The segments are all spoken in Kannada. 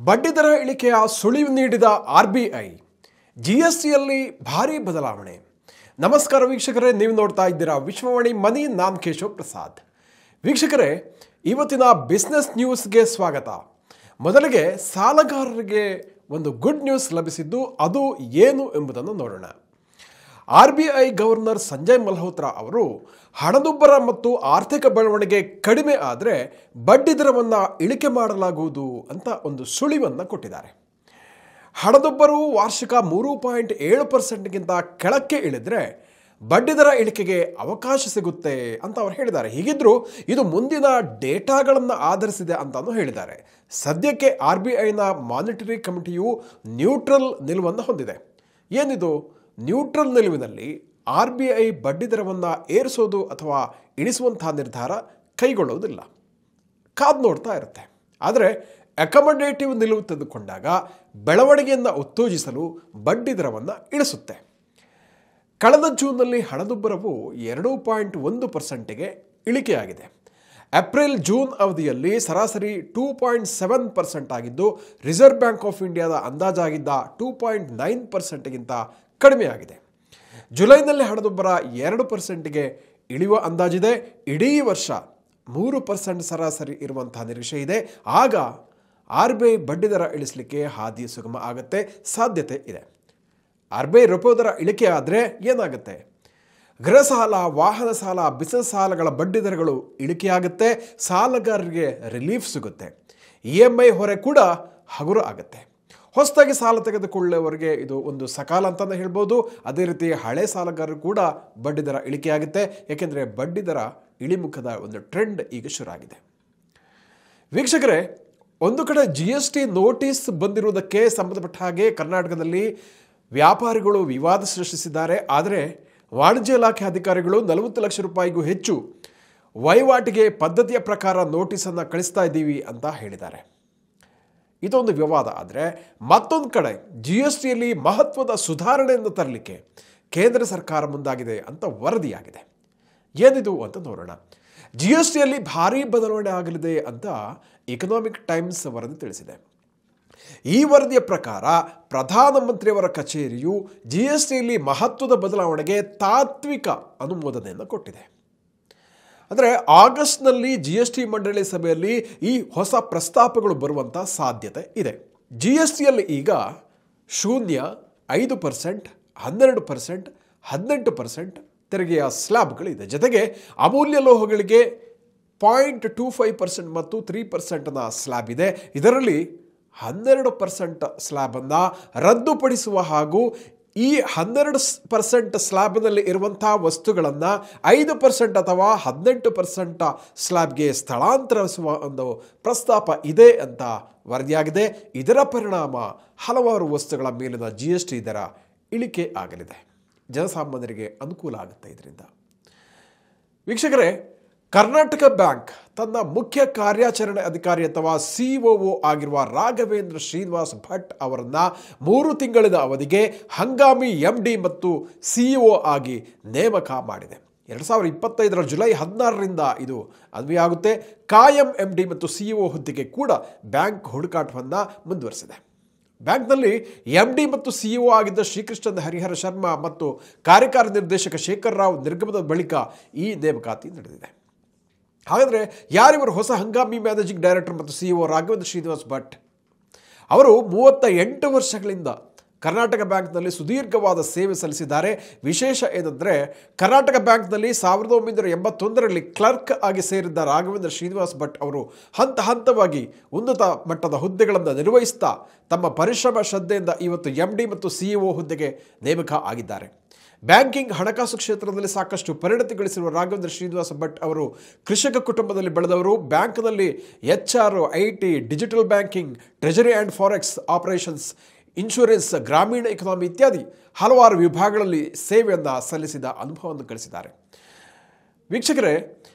ಬಡ್ಡಿದರ ಇಳಿಕೆಯ ಸುಳಿವು ನೀಡಿದ RBI, GSTಯಲ್ಲಿ ಭಾರೀ ಬದಲಾವಣೆ. ನಮಸ್ಕಾರ ವೀಕ್ಷಕರೇ, ನೀವು ನೋಡ್ತಾ ಇದ್ದೀರಾ ವಿಶ್ವವಾಣಿ ಮನಿ. ನಾನು ಕೇಶವ್ ಪ್ರಸಾದ್. ವೀಕ್ಷಕರೇ, ಇವತ್ತಿನ ಬಿಸ್ನೆಸ್ ನ್ಯೂಸ್ಗೆ ಸ್ವಾಗತ. ಮೊದಲಿಗೆ ಸಾಲಗಾರರಿಗೆ ಒಂದು ಗುಡ್ ನ್ಯೂಸ್ ಲಭಿಸಿದ್ದು, ಅದು ಏನು ಎಂಬುದನ್ನು ನೋಡೋಣ. RBI ಗವರ್ನರ್ ಸಂಜಯ್ ಮಲ್ಹೋತ್ರಾ ಅವರು ಹಣದುಬ್ಬರ ಮತ್ತು ಆರ್ಥಿಕ ಬೆಳವಣಿಗೆ ಕಡಿಮೆ ಆದರೆ ಬಡ್ಡಿದರವನ್ನು ಇಳಿಕೆ ಮಾಡಲಾಗುವುದು ಅಂತ ಒಂದು ಸುಳಿವನ್ನು ಕೊಟ್ಟಿದ್ದಾರೆ. ಹಣದುಬ್ಬರವು ವಾರ್ಷಿಕ 3.7%ಗಿಂತ ಕೆಳಕ್ಕೆ ಇಳಿದ್ರೆ ಬಡ್ಡಿದರ ಇಳಿಕೆಗೆ ಅವಕಾಶ ಸಿಗುತ್ತೆ ಅಂತ ಅವರು ಹೇಳಿದ್ದಾರೆ. ಹೀಗಿದ್ರೂ ಇದು ಮುಂದಿನ ಡೇಟಾಗಳನ್ನು ಆಧರಿಸಿದೆ ಅಂತಾನು ಹೇಳಿದ್ದಾರೆ. ಸದ್ಯಕ್ಕೆ RBIನ ಮಾನಿಟರಿ ಕಮಿಟಿಯು ನ್ಯೂಟ್ರಲ್ ನಿಲುವನ್ನು ಹೊಂದಿದೆ. ಏನಿದು ನ್ಯೂಟ್ರಲ್ ನಿಲುವಿನಲ್ಲಿ RBI ಬಡ್ಡಿದರವನ್ನು ಏರಿಸೋದು ಅಥವಾ ಇಳಿಸುವಂತಹ ನಿರ್ಧಾರ ಕೈಗೊಳ್ಳುವುದಿಲ್ಲ, ಕಾದು ನೋಡ್ತಾ ಇರುತ್ತೆ. ಆದರೆ ಅಕಾಮಡೇಟಿವ್ ನಿಲುವು ತೆಗೆದುಕೊಂಡಾಗ ಬೆಳವಣಿಗೆಯನ್ನು ಉತ್ತೇಜಿಸಲು ಬಡ್ಡಿದರವನ್ನು ಇಳಿಸುತ್ತೆ. ಕಳೆದ ಜೂನ್ನಲ್ಲಿ ಹಣದುಬ್ಬರವು 2.1%ಗೆ ಇಳಿಕೆಯಾಗಿದೆ. ಏಪ್ರಿಲ್ ಜೂನ್ ಅವಧಿಯಲ್ಲಿ ಸರಾಸರಿ 2.7% ಆಗಿದ್ದು, ರಿಸರ್ವ್ ಬ್ಯಾಂಕ್ ಆಫ್ ಇಂಡಿಯಾದ ಅಂದಾಜಾಗಿದ್ದ 2.9%ಗಿಂತ ಕಡಿಮೆಯಾಗಿದೆ. ಜುಲೈನಲ್ಲಿ ಹಣದುಬ್ಬರ 2%ಗೆ ಇಳಿಯುವ ಅಂದಾಜಿದೆ. ಇಡೀ ವರ್ಷ 3% ಸರಾಸರಿ ಇರುವಂತಹ ನಿರೀಕ್ಷೆ ಇದೆ. ಆಗ RBI ಬಡ್ಡಿದರ ಇಳಿಸಲಿಕ್ಕೆ ಹಾದಿ ಸುಗಮ ಆಗುತ್ತೆ, ಸಾಧ್ಯತೆ ಇದೆ. RBI ರೆಪೋ ದರ ಇಳಿಕೆ ಆದರೆ ಏನಾಗುತ್ತೆ? ಗೃಹ ಸಾಲ, ವಾಹನ ಸಾಲ, ಬಿಸಿನೆಸ್ ಸಾಲಗಳ ಬಡ್ಡಿದರಗಳು ಇಳಿಕೆಯಾಗುತ್ತೆ. ಸಾಲಗಾರರಿಗೆ ರಿಲೀಫ್ ಸಿಗುತ್ತೆ. EMI ಹೊರೆ ಕೂಡ ಹಗುರ ಆಗುತ್ತೆ. ಹೊಸದಾಗಿ ಸಾಲ ತೆಗೆದುಕೊಳ್ಳುವವರಿಗೆ ಇದು ಒಂದು ಸಕಾಲ ಅಂತಲೇ ಹೇಳ್ಬೋದು. ಅದೇ ರೀತಿ ಹಳೆ ಸಾಲಗಾರರು ಕೂಡ ಬಡ್ಡಿದರ ಇಳಿಕೆಯಾಗುತ್ತೆ. ಏಕೆಂದರೆ ಬಡ್ಡಿದರ ಇಳಿಮುಖದ ಒಂದು ಟ್ರೆಂಡ್ ಈಗ ಶುರುವಾಗಿದೆ. ವೀಕ್ಷಕರೇ, ಒಂದು ಕಡೆ GST ನೋಟಿಸ್ ಬಂದಿರುವುದಕ್ಕೆ ಸಂಬಂಧಪಟ್ಟ ಹಾಗೆ ಕರ್ನಾಟಕದಲ್ಲಿ ವ್ಯಾಪಾರಿಗಳು ವಿವಾದ ಸೃಷ್ಟಿಸಿದ್ದಾರೆ. ಆದರೆ ವಾಣಿಜ್ಯ ಇಲಾಖೆ ಅಧಿಕಾರಿಗಳು 40 ಲಕ್ಷ ರೂಪಾಯಿಗೂ ಹೆಚ್ಚು ವಹಿವಾಟಿಗೆ ಪದ್ಧತಿಯ ಪ್ರಕಾರ ನೋಟಿಸನ್ನು ಕಳಿಸ್ತಾ ಇದ್ದೀವಿ ಅಂತ ಹೇಳಿದ್ದಾರೆ. ಇದೊಂದು ವಿವಾದ. ಆದರೆ ಮತ್ತೊಂದು ಕಡೆ GSTಯಲ್ಲಿ ಮಹತ್ವದ ಸುಧಾರಣೆಯನ್ನು ತರಲಿಕ್ಕೆ ಕೇಂದ್ರ ಸರ್ಕಾರ ಮುಂದಾಗಿದೆ ಅಂತ ವರದಿಯಾಗಿದೆ. ಏನಿದು ಅಂತ ನೋಡೋಣ. GSTಯಲ್ಲಿ ಭಾರೀ ಬದಲಾವಣೆ ಆಗಲಿದೆ ಅಂತ ಎಕನಾಮಿಕ್ ಟೈಮ್ಸ್ ವರದಿ ತಿಳಿಸಿದೆ. ಈ ವರದಿಯ ಪ್ರಕಾರ ಪ್ರಧಾನಮಂತ್ರಿಯವರ ಕಚೇರಿಯು GSTಯಲ್ಲಿ ಮಹತ್ವದ ಬದಲಾವಣೆಗೆ ತಾತ್ವಿಕ ಅನುಮೋದನೆಯನ್ನು ಕೊಟ್ಟಿದೆ. ಅಂದರೆ ಆಗಸ್ಟ್ನಲ್ಲಿ GST ಮಂಡಳಿ ಸಭೆಯಲ್ಲಿ ಈ ಹೊಸ ಪ್ರಸ್ತಾಪಗಳು ಬರುವಂಥ ಸಾಧ್ಯತೆ ಇದೆ. GSTಯಲ್ಲಿ ಈಗ 0%, 5%, 12%, 18% ತೆರಿಗೆಯ ಸ್ಲ್ಯಾಬ್ಗಳಿದೆ. ಜೊತೆಗೆ ಅಮೂಲ್ಯ ಲೋಹಗಳಿಗೆ 0.25% ಮತ್ತು 3%ನ ಸ್ಲ್ಯಾಬ್ ಇದೆ. ಇದರಲ್ಲಿ 12% ಸ್ಲ್ಯಾಬನ್ನು ರದ್ದುಪಡಿಸುವ ಹಾಗೂ ಈ 12% ಸ್ಲ್ಯಾಬ್ನಲ್ಲಿ ಇರುವಂಥ ವಸ್ತುಗಳನ್ನು 5% ಅಥವಾ 18% ಸ್ಲ್ಯಾಬ್ಗೆ ಸ್ಥಳಾಂತರಿಸುವ ಒಂದು ಪ್ರಸ್ತಾಪ ಇದೆ ಅಂತ ವರದಿಯಾಗಿದೆ. ಇದರ ಪರಿಣಾಮ ಹಲವಾರು ವಸ್ತುಗಳ ಮೇಲಿನ GST ದರ ಇಳಿಕೆ ಆಗಲಿದೆ. ಜನಸಾಮಾನ್ಯರಿಗೆ ಅನುಕೂಲ ಆಗುತ್ತೆ ಇದರಿಂದ. ವೀಕ್ಷಕರೇ, ಕರ್ನಾಟಕ ಬ್ಯಾಂಕ್ ತನ್ನ ಮುಖ್ಯ ಕಾರ್ಯಾಚರಣೆ ಅಧಿಕಾರಿ ಅಥವಾ COO ಆಗಿರುವ ರಾಘವೇಂದ್ರ ಶ್ರೀನಿವಾಸ್ ಭಟ್ ಅವರನ್ನು 3 ತಿಂಗಳಿನ ಅವಧಿಗೆ ಹಂಗಾಮಿ MD ಮತ್ತು CEO ಆಗಿ ನೇಮಕ ಮಾಡಿದೆ. 2025 ಜುಲೈ 16ರಿಂದ ಇದು ಅನ್ವಯ ಆಗುತ್ತೆ. ಕಾಯಂ MD ಮತ್ತು CEO ಹುದ್ದೆಗೆ ಕೂಡ ಬ್ಯಾಂಕ್ ಹುಡುಕಾಟವನ್ನು ಮುಂದುವರೆಸಿದೆ. ಬ್ಯಾಂಕ್ನಲ್ಲಿ MD ಮತ್ತು CEO ಆಗಿದ್ದ ಶ್ರೀಕೃಷ್ಣ ಹರಿಹರ ಶರ್ಮಾ ಮತ್ತು ಕಾರ್ಯಕಾರಿ ನಿರ್ದೇಶಕ ಶೇಖರ್ ರಾವ್ ನಿರ್ಗಮನದ ಬಳಿಕ ಈ ನೇಮಕಾತಿ ನಡೆದಿದೆ. ಹಾಗಾದರೆ ಯಾರಿವರು ಹೊಸ ಹಂಗಾಮಿ ಮ್ಯಾನೇಜಿಂಗ್ ಡೈರೆಕ್ಟರ್ ಮತ್ತು CEO ರಾಘವೇಂದ್ರ ಶ್ರೀನಿವಾಸ್ ಭಟ್? ಅವರು 38 ವರ್ಷಗಳಿಂದ ಕರ್ನಾಟಕ ಬ್ಯಾಂಕ್ನಲ್ಲಿ ಸುದೀರ್ಘವಾದ ಸೇವೆ ಸಲ್ಲಿಸಿದ್ದಾರೆ. ವಿಶೇಷ ಏನಂದರೆ, ಕರ್ನಾಟಕ ಬ್ಯಾಂಕ್ನಲ್ಲಿ 1981ರಲ್ಲಿ ಕ್ಲರ್ಕ್ ಆಗಿ ಸೇರಿದ್ದ ರಾಘವೇಂದ್ರ ಶ್ರೀನಿವಾಸ್ ಭಟ್ ಅವರು ಹಂತ ಹಂತವಾಗಿ ಉನ್ನತ ಮಟ್ಟದ ಹುದ್ದೆಗಳನ್ನು ನಿರ್ವಹಿಸ್ತಾ ತಮ್ಮ ಪರಿಶ್ರಮ ಶ್ರದ್ಧೆಯಿಂದ ಇವತ್ತು MD ಮತ್ತು CEO ಹುದ್ದೆಗೆ ನೇಮಕ ಆಗಿದ್ದಾರೆ. ಬ್ಯಾಂಕಿಂಗ್, ಹಣಕಾಸು ಕ್ಷೇತ್ರದಲ್ಲಿ ಸಾಕಷ್ಟು ಪರಿಣತಿ ಗಳಿಸಿರುವ ರಾಘವೇಂದ್ರ ಶ್ರೀನಿವಾಸ ಭಟ್ ಅವರು ಕೃಷಿಕ ಕುಟುಂಬದಲ್ಲಿ ಬೆಳೆದವರು. ಬ್ಯಾಂಕ್ನಲ್ಲಿ HR, IT, digital banking, treasury and forex operations, insurance, ಗ್ರಾಮೀಣ ಎಕಾನಮಿ ಇತ್ಯಾದಿ ಹಲವಾರು ವಿಭಾಗಗಳಲ್ಲಿ ಸೇವೆಯನ್ನು ಸಲ್ಲಿಸಿದ ಅನುಭವವನ್ನು ಗಳಿಸಿದ್ದಾರೆ. ವೀಕ್ಷಕರೇ,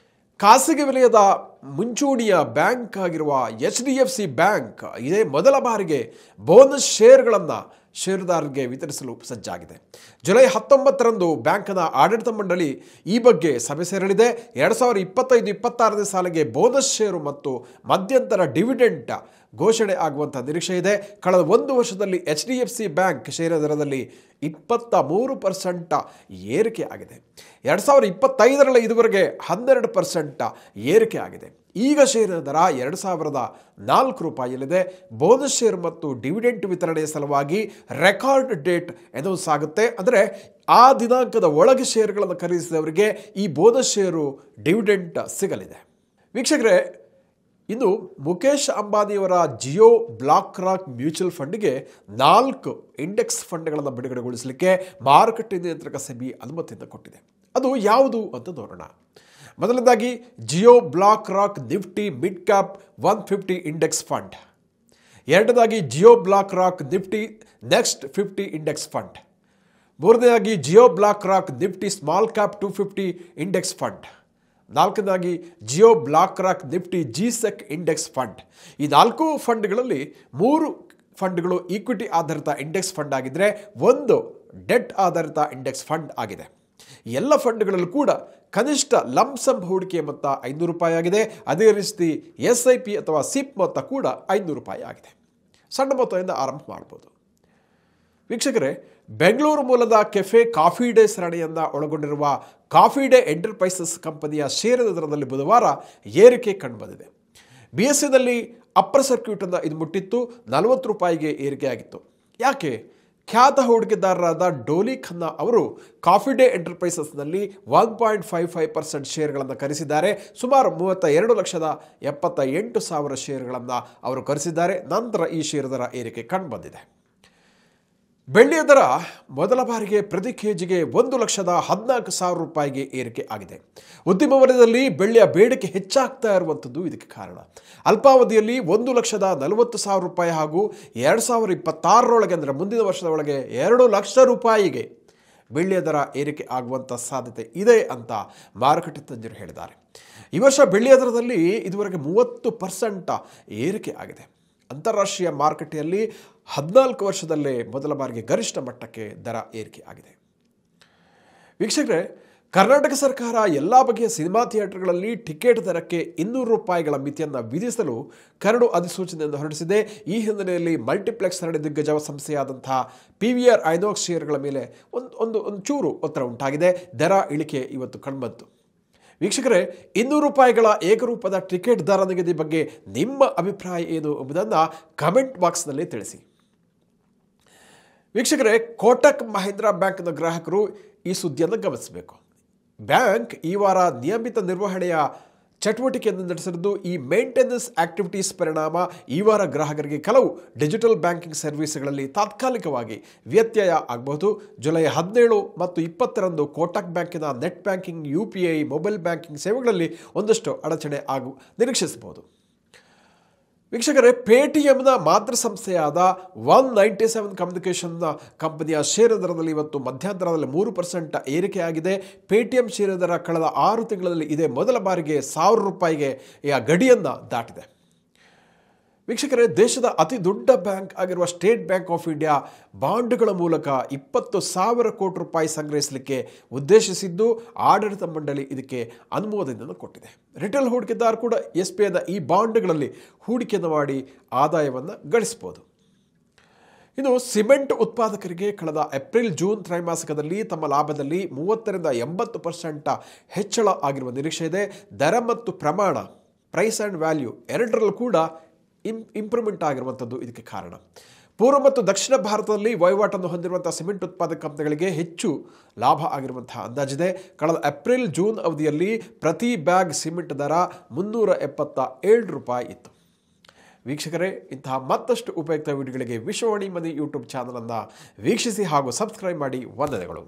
ಖಾಸಗಿ ವಲಯದ ಮುಂಚೂಣಿಯ ಬ್ಯಾಂಕ್ ಆಗಿರುವ HDFC ಬ್ಯಾಂಕ್ ಇದೇ ಮೊದಲ ಬಾರಿಗೆ ಬೋನಸ್ ಶೇರ್ಗಳನ್ನು ಷೇರುದಾರರಿಗೆ ವಿತರಿಸಲು ಸಜ್ಜಾಗಿದೆ. ಜುಲೈ 19ರಂದು ಬ್ಯಾಂಕ್ನ ಆಡಳಿತ ಮಂಡಳಿ ಈ ಬಗ್ಗೆ ಸಭೆ ಸೇರಲಿದೆ. 2025-26ನೇ ಸಾಲಿಗೆ ಬೋನಸ್ ಷೇರು ಮತ್ತು ಮಧ್ಯಂತರ ಡಿವಿಡೆಂಡ್ ಘೋಷಣೆ ಆಗುವಂಥ ನಿರೀಕ್ಷೆ ಇದೆ. ಕಳೆದ ಒಂದು ವರ್ಷದಲ್ಲಿ HDFC ಬ್ಯಾಂಕ್ ಷೇರು ದರದಲ್ಲಿ 23% ಏರಿಕೆ ಆಗಿದೆ. 2025ರಲ್ಲಿ ಇದುವರೆಗೆ 12% ಏರಿಕೆ ಆಗಿದೆ. ಈಗ ಷೇರಿನ ದರ 2004 ರೂಪಾಯಿಯಲ್ಲಿದೆ. ಬೋನಸ್ ಷೇರು ಮತ್ತು ಡಿವಿಡೆಂಟ್ ವಿತರಣೆಯ ಸಲುವಾಗಿ ರೆಕಾರ್ಡ್ ಡೇಟ್ ಅನೌನ್ಸ್ ಆಗುತ್ತೆ. ಅಂದರೆ ಆ ದಿನಾಂಕದ ಒಳಗೆ ಷೇರುಗಳನ್ನು ಖರೀದಿಸಿದವರಿಗೆ ಈ ಬೋನಸ್ ಷೇರು ಡಿವಿಡೆಂಟ್ ಸಿಗಲಿದೆ. ವೀಕ್ಷಕರೇ, ಇನ್ನು ಮುಖೇಶ್ ಅಂಬಾನಿಯವರ ಜಿಯೋ ಬ್ಲಾಕ್ ರಾಕ್ ಮ್ಯೂಚುವಲ್ ಫಂಡ್ಗೆ 4 ಇಂಡೆಕ್ಸ್ ಫಂಡ್ಗಳನ್ನು ಬಿಡುಗಡೆಗೊಳಿಸಲಿಕ್ಕೆ ಮಾರುಕಟ್ಟೆ ನಿಯಂತ್ರಕ ಸೆಬಿ ಅನುಮತಿಯನ್ನು ಕೊಟ್ಟಿದೆ. ಅದು ಯಾವುದು ಅಂತ ನೋಡೋಣ. ಮೊದಲನೇದಾಗಿ Jio BlackRock Nifty mid cap 150 index fund. ಎರಡನೇದಾಗಿ Jio BlackRock Nifty next 50 index fund. ಮೂರನೇದಾಗಿ Jio BlackRock Nifty small cap 250 index fund. ನಾಲ್ಕನೇದಾಗಿ Jio BlackRock Nifty G Sec index fund. ಈ 4 ಫಂಡ್ಗಳಲ್ಲಿ 3 ಫಂಡ್ಗಳು ಈಕ್ವಿಟಿ ಆಧಾರಿತ ಇಂಡೆಕ್ಸ್ ಫಂಡ್ ಆಗಿದ್ದರೆ 1 ಡೆಟ್ ಆಧಾರಿತ ಇಂಡೆಕ್ಸ್ ಫಂಡ್ ಆಗಿದೆ. ಎಲ್ಲ ಫಂಡ್ಗಳಲ್ಲೂ ಕೂಡ ಕನಿಷ್ಠ ಲಂಸಮ್ ಹೂಡಿಕೆ ಮೊತ್ತ 500 ರೂಪಾಯಿ ಆಗಿದೆ. ಅದೇ ರೀತಿ SIP ಅಥವಾ ಸಿಪ್ ಮೊತ್ತ ಕೂಡ 500 ರೂಪಾಯಿ ಆಗಿದೆ. ಸಣ್ಣ ಮೊತ್ತದಿಂದ ಆರಂಭ ಮಾಡ್ಬೋದು. ವೀಕ್ಷಕರೇ, ಬೆಂಗಳೂರು ಮೂಲದ ಕೆಫೆ ಕಾಫಿ ಡೇ ಸರಣಿಯನ್ನು ಒಳಗೊಂಡಿರುವ ಕಾಫಿ ಡೇ ಎಂಟರ್ಪ್ರೈಸಸ್ ಕಂಪನಿಯ ಷೇರಿನ ದರದಲ್ಲಿ ಬುಧವಾರ ಏರಿಕೆ ಕಂಡುಬಂದಿದೆ. BSEನಲ್ಲಿ ಅಪ್ಪರ್ ಸರ್ಕ್ಯೂಟನ್ನು ಇದು ಮುಟ್ಟಿತ್ತು. 40 ರೂಪಾಯಿಗೆ ಏರಿಕೆಯಾಗಿತ್ತು. ಯಾಕೆ? ಖ್ಯಾತ ಹೂಡಿಕೆದಾರರಾದ ಡೋಲಿ ಖನ್ನಾ ಅವರು ಕಾಫಿ ಡೇ ಎಂಟರ್ಪ್ರೈಸಸ್ನಲ್ಲಿ 1.55% ಷೇರುಗಳನ್ನು ಖರೀದಿಸಿದ್ದಾರೆ. ಸುಮಾರು 32,78,000 ಷೇರುಗಳನ್ನು ಅವರು ಖರೀದಿಸಿದ್ದಾರೆ. ನಂತರ ಈ ಷೇರು ದರ ಏರಿಕೆ ಕಂಡುಬಂದಿದೆ. ಬೆಳ್ಳಿಯ ದರ ಮೊದಲ ಬಾರಿಗೆ ಪ್ರತಿ ಕೆಜಿಗೆ 1,14,000 ರೂಪಾಯಿಗೆ ಏರಿಕೆ ಆಗಿದೆ. ಉದ್ಯಮ ವಲಯದಲ್ಲಿ ಬೆಳ್ಳಿಯ ಬೇಡಿಕೆ ಹೆಚ್ಚಾಗ್ತಾ ಇರುವಂಥದ್ದು ಇದಕ್ಕೆ ಕಾರಣ. ಅಲ್ಪಾವಧಿಯಲ್ಲಿ 1,40,000 ರೂಪಾಯಿ ಹಾಗೂ 2026ರೊಳಗೆ ಅಂದರೆ ಮುಂದಿನ ವರ್ಷದ ಒಳಗೆ 2 ಲಕ್ಷ ರೂಪಾಯಿಗೆ ಬೆಳ್ಳಿಯ ದರ ಏರಿಕೆ ಆಗುವಂಥ ಸಾಧ್ಯತೆ ಇದೆ ಅಂತ ಮಾರುಕಟ್ಟೆ ತಜ್ಞರು ಹೇಳಿದ್ದಾರೆ. ಈ ವರ್ಷ ಬೆಳ್ಳಿಯ ದರದಲ್ಲಿ ಇದುವರೆಗೆ 30% ಏರಿಕೆ ಆಗಿದೆ. ಅಂತಾರಾಷ್ಟ್ರೀಯ ಮಾರುಕಟ್ಟೆಯಲ್ಲಿ 14 ವರ್ಷದಲ್ಲೇ ಮೊದಲ ಬಾರಿಗೆ ಗರಿಷ್ಠ ಮಟ್ಟಕ್ಕೆ ದರ ಏರಿಕೆ ಆಗಿದೆ. ವೀಕ್ಷಕರೇ, ಕರ್ನಾಟಕ ಸರ್ಕಾರ ಎಲ್ಲ ಬಗೆಯ ಸಿನಿಮಾ ಥಿಯೇಟರ್ಗಳಲ್ಲಿ ಟಿಕೆಟ್ ದರಕ್ಕೆ 200 ರೂಪಾಯಿಗಳ ಮಿತಿಯನ್ನು ವಿಧಿಸಲು ಕರಡು ಅಧಿಸೂಚನೆಯನ್ನು ಹೊರಡಿಸಿದೆ. ಈ ಹಿನ್ನೆಲೆಯಲ್ಲಿ ಮಲ್ಟಿಪ್ಲೆಕ್ಸ್ ಸರಣಿ ದಿಗ್ಗಜ ಸಂಸ್ಥೆಯಾದಂತಹ PVR ಐನಾಕ್ಸ್ ಷೇರುಗಳ ಮೇಲೆ ಒಂದು ಚೂರು ಒತ್ತಡ ಉಂಟಾಗಿದೆ. ದರ ಇಳಿಕೆ ಇವತ್ತು ಕಂಡುಬಂತು. ವೀಕ್ಷಕರೇ, 200 ರೂಪಾಯಿಗಳ ಏಕರೂಪದ ಟಿಕೆಟ್ ದರ ನಿಗದಿ ಬಗ್ಗೆ ನಿಮ್ಮ ಅಭಿಪ್ರಾಯ ಏನು ಎಂಬುದನ್ನು ಕಮೆಂಟ್ ಬಾಕ್ಸ್ನಲ್ಲಿ ತಿಳಿಸಿ. ವೀಕ್ಷಕರೇ, ಕೋಟಕ್ ಮಹೀಂದ್ರಾ ಬ್ಯಾಂಕ್ನ ಗ್ರಾಹಕರು ಈ ಸುದ್ದಿಯನ್ನು ಗಮನಿಸಬೇಕು. ಬ್ಯಾಂಕ್ ಈ ವಾರ ನಿಯಮಿತ ನಿರ್ವಹಣೆಯ ಚಟುವಟಿಕೆಯನ್ನು ನಡೆಸಿದ್ದು ಈ ಮೇಂಟೆನೆನ್ಸ್ ಆಕ್ಟಿವಿಟೀಸ್ ಪರಿಣಾಮ ಈ ವಾರ ಗ್ರಾಹಕರಿಗೆ ಕೆಲವು ಡಿಜಿಟಲ್ ಬ್ಯಾಂಕಿಂಗ್ ಸರ್ವಿಸ್ಗಳಲ್ಲಿ ತಾತ್ಕಾಲಿಕವಾಗಿ ವ್ಯತ್ಯಯ ಆಗಬಹುದು. ಜುಲೈ 17 ಮತ್ತು 20ರಂದು ಕೋಟಕ್ ಬ್ಯಾಂಕಿನ net banking, UPI, mobile banking ಸೇವೆಗಳಲ್ಲಿ ಒಂದಷ್ಟು ಅಡಚಣೆ ನಿರೀಕ್ಷಿಸಬಹುದು. ವೀಕ್ಷಕರೇ, ಪೇಟಿಎಂನ ಮಾತೃ ಸಂಸ್ಥೆಯಾದ 197 ಕಮ್ಯುನಿಕೇಷನ್ನ ಕಂಪನಿಯ ಷೇರು ದರದಲ್ಲಿ ಇವತ್ತು ಮಧ್ಯಂತರದಲ್ಲಿ 3% ಏರಿಕೆಯಾಗಿದೆ. ಪೇಟಿಎಂ ಷೇರು ದರ ಕಳೆದ 6 ತಿಂಗಳಲ್ಲಿ ಇದೇ ಮೊದಲ ಬಾರಿಗೆ 1,000 ರೂಪಾಯಿಗೆ ಗಡಿಯನ್ನು ದಾಟಿದೆ. ವೀಕ್ಷಕರೇ, ದೇಶದ ಅತಿ ದೊಡ್ಡ ಬ್ಯಾಂಕ್ ಆಗಿರುವ ಸ್ಟೇಟ್ ಬ್ಯಾಂಕ್ ಆಫ್ ಇಂಡಿಯಾ ಬಾಂಡ್ಗಳ ಮೂಲಕ 20,000 ಕೋಟಿ ರೂಪಾಯಿ ಸಂಗ್ರಹಿಸಲಿಕ್ಕೆ ಉದ್ದೇಶಿಸಿದ್ದು ಆಡಳಿತ ಮಂಡಳಿ ಇದಕ್ಕೆ ಅನುಮೋದನೆಯನ್ನು ಕೊಟ್ಟಿದೆ. ರಿಟೇಲ್ ಹೂಡಿಕೆದಾರ ಕೂಡ SBIನ ಈ ಬಾಂಡ್ಗಳಲ್ಲಿ ಹೂಡಿಕೆಯನ್ನು ಮಾಡಿ ಆದಾಯವನ್ನು ಗಳಿಸಬಹುದು. ಇನ್ನು ಸಿಮೆಂಟ್ ಉತ್ಪಾದಕರಿಗೆ ಕಳೆದ ಏಪ್ರಿಲ್-ಜೂನ್ ತ್ರೈಮಾಸಿಕದಲ್ಲಿ ತಮ್ಮ ಲಾಭದಲ್ಲಿ 30ರಿಂದ 80% ಹೆಚ್ಚಳ ಆಗಿರುವ ನಿರೀಕ್ಷೆ ಇದೆ. ದರ ಮತ್ತು ಪ್ರಮಾಣ, ಪ್ರೈಸ್ ಆ್ಯಂಡ್ ವ್ಯಾಲ್ಯೂ ಎರಡರಲ್ಲೂ ಕೂಡ ಇಂಪ್ರೂವ್ಮೆಂಟ್ ಆಗಿರುವಂಥದ್ದು ಇದಕ್ಕೆ ಕಾರಣ. ಪೂರ್ವ ಮತ್ತು ದಕ್ಷಿಣ ಭಾರತದಲ್ಲಿ ವಹಿವಾಟನ್ನು ಹೊಂದಿರುವಂಥ ಸಿಮೆಂಟ್ ಉತ್ಪಾದಕ ಕಂಪನಿಗಳಿಗೆ ಹೆಚ್ಚು ಲಾಭ ಆಗಿರುವಂತಹ ಅಂದಾಜಿದೆ. ಕಳೆದ ಏಪ್ರಿಲ್-ಜೂನ್ ಅವಧಿಯಲ್ಲಿ ಪ್ರತಿ ಬ್ಯಾಗ್ ಸಿಮೆಂಟ್ ದರ 377 ರೂಪಾಯಿ ಇತ್ತು. ವೀಕ್ಷಕರೇ, ಇಂತಹ ಮತ್ತಷ್ಟು ಉಪಯುಕ್ತ ವಿಡಿಯೋಗಳಿಗೆ ವಿಶ್ವವಾಣಿ ಮನಿ ಯೂಟ್ಯೂಬ್ ಚಾನಲನ್ನು ವೀಕ್ಷಿಸಿ ಹಾಗೂ ಸಬ್ಸ್ಕ್ರೈಬ್ ಮಾಡಿ. ವಂದನೆಗಳು.